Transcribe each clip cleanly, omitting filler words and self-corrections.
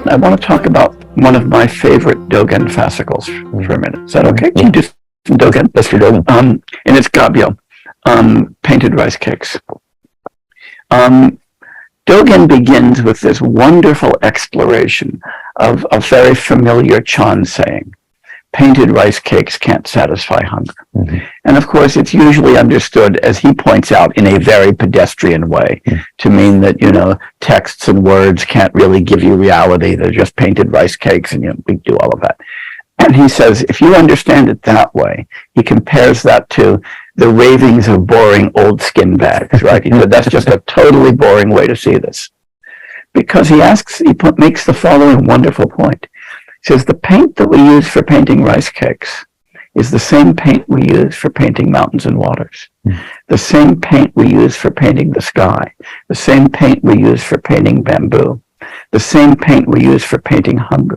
I want to talk about one of my favorite Dogen fascicles for a minute. Is that okay? Can you do some Dogen? Yes, for Dogen. And it's Gabyo, painted rice cakes. Dogen begins with this wonderful exploration of a very familiar Chan saying, painted rice cakes can't satisfy hunger. Mm-hmm. And of course, it's usually understood, as he points out, in a very pedestrian way, to mean that, texts and words can't really give you reality. They're just painted rice cakes, and we do all of that. And he says, if you understand it that way, he compares that to the ravings of boring old skin bags, right? He said, that's just a totally boring way to see this. Because he makes the following wonderful point. He says, the paint that we use for painting rice cakes is the same paint we use for painting mountains and waters. The same paint we use for painting the sky. The same paint we use for painting bamboo. The same paint we use for painting hunger.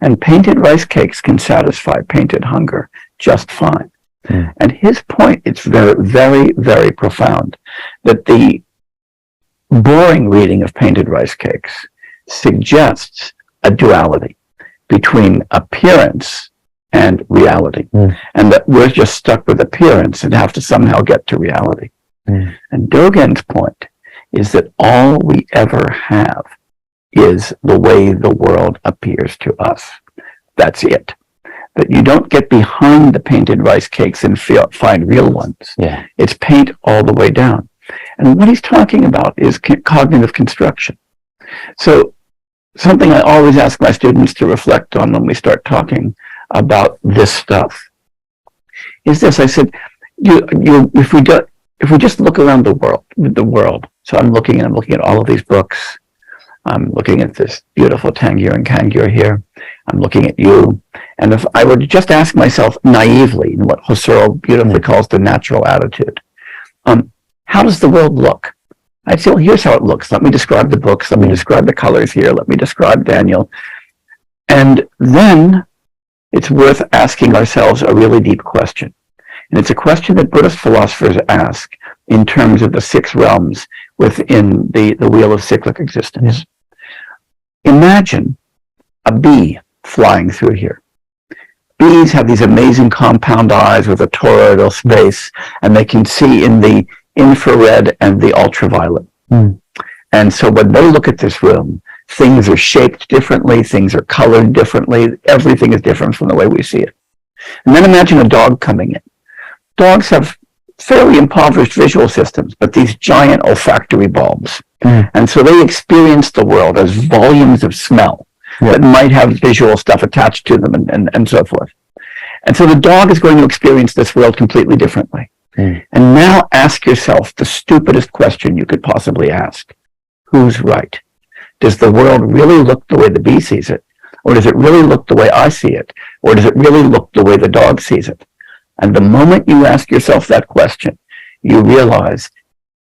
And painted rice cakes can satisfy painted hunger just fine. And his point, it's very, very, very profound, that the boring reading of painted rice cakes suggests a duality between appearance and reality, and that we're just stuck with appearance and have to somehow get to reality. And Dogen's point is that all we ever have is the way the world appears to us. That's it. That you don't get behind the painted rice cakes and find real ones. Yeah. It's paint all the way down. And what he's talking about is cognitive construction. So something I always ask my students to reflect on when we start talking about this stuff is this. I said, if we just look around the world. So I'm looking at all of these books. I'm looking at this beautiful Tangyur and Kangyur here. I'm looking at you. And if I were to just ask myself naively, what Husserl beautifully calls the natural attitude, how does the world look? I'd say, well, here's how it looks. Let me describe the books. Let me describe the colors here. Let me describe Daniel. And then it's worth asking ourselves a really deep question. And it's a question that Buddhist philosophers ask in terms of the 6 realms within the wheel of cyclic existence. Imagine a bee flying through here. Bees have these amazing compound eyes with a toroidal space, and they can see in the infrared and the ultraviolet. And so when they look at this room, things are shaped differently, things are colored differently, everything is different from the way we see it. And then imagine a dog coming in. Dogs have fairly impoverished visual systems, but these giant olfactory bulbs. And so they experience the world as volumes of smell that might have visual stuff attached to them and so forth. And so the dog is going to experience this world completely differently. And now ask yourself the stupidest question you could possibly ask. Who's right? Does the world really look the way the bee sees it? Or does it really look the way I see it? Or does it really look the way the dog sees it? And the moment you ask yourself that question, you realize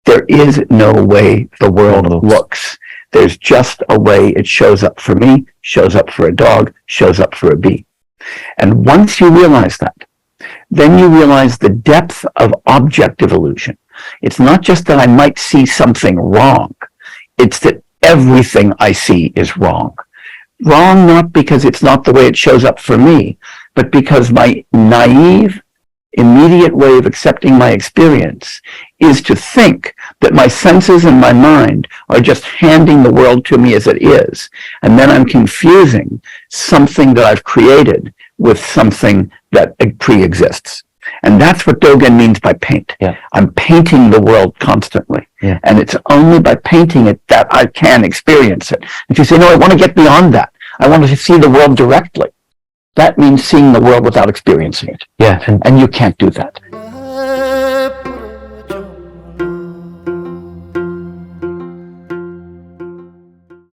there is no way the world looks. There's just a way it shows up for me, shows up for a dog, shows up for a bee. And once you realize that, then you realize the depth of objective illusion. It's not just that I might see something wrong. It's that everything I see is wrong. Wrong not because it's not the way it shows up for me, but because my naive, immediate way of accepting my experience is to think that my senses and my mind are just handing the world to me as it is. And then I'm confusing something that I've created with something that pre-exists. And that's what Dogen means by paint. I'm painting the world constantly. And it's only by painting it that I can experience it. If you say, no, I want to get beyond that. I want to see the world directly. That means seeing the world without experiencing it. And you can't do that.